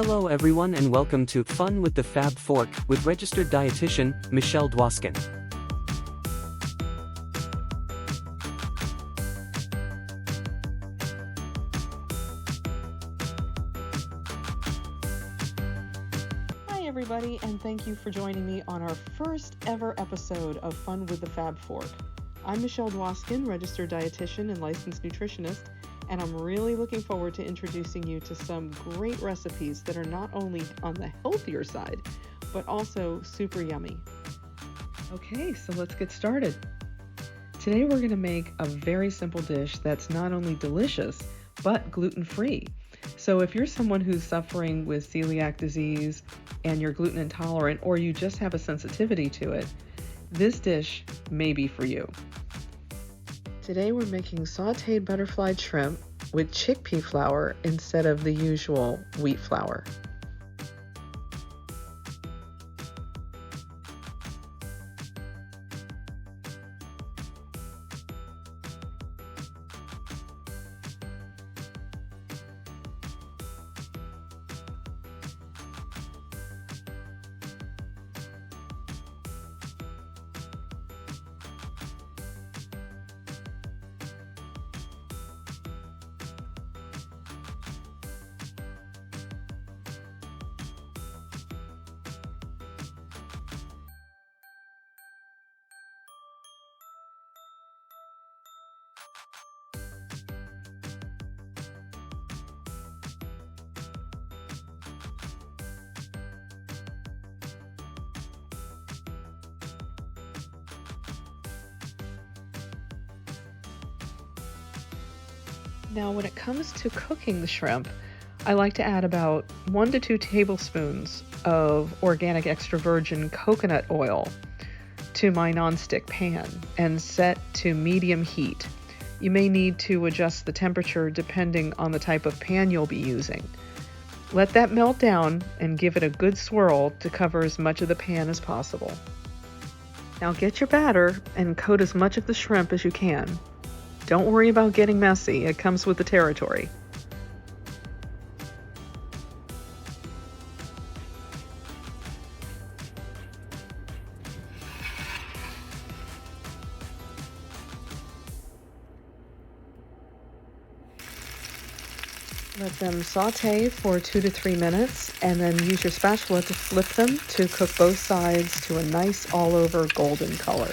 Hello everyone and welcome to Fun with the Fab Fork with registered dietitian, Michelle Dwoskin. Hi everybody, and thank you for joining me on our first ever episode of Fun with the Fab Fork. I'm Michelle Dwoskin, registered dietitian and licensed nutritionist, and I'm really looking forward to introducing you to some great recipes that are not only on the healthier side, but also super yummy. Okay, so let's get started. Today we're going to make a very simple dish that's not only delicious, but gluten-free. So if you're someone who's suffering with celiac disease and you're gluten intolerant, or you just have a sensitivity to it, this dish may be for you. Today we're making sautéed butterfly shrimp with chickpea flour instead of the usual wheat flour. Now, when it comes to cooking the shrimp, I like to add about 1 to 2 tablespoons of organic extra virgin coconut oil to my nonstick pan and set to medium heat. You may need to adjust the temperature depending on the type of pan you'll be using. Let that melt down and give it a good swirl to cover as much of the pan as possible. Now get your batter and coat as much of the shrimp as you can. Don't worry about getting messy, it comes with the territory. Let them saute for 2 to 3 minutes and then use your spatula to flip them to cook both sides to a nice all-over golden color.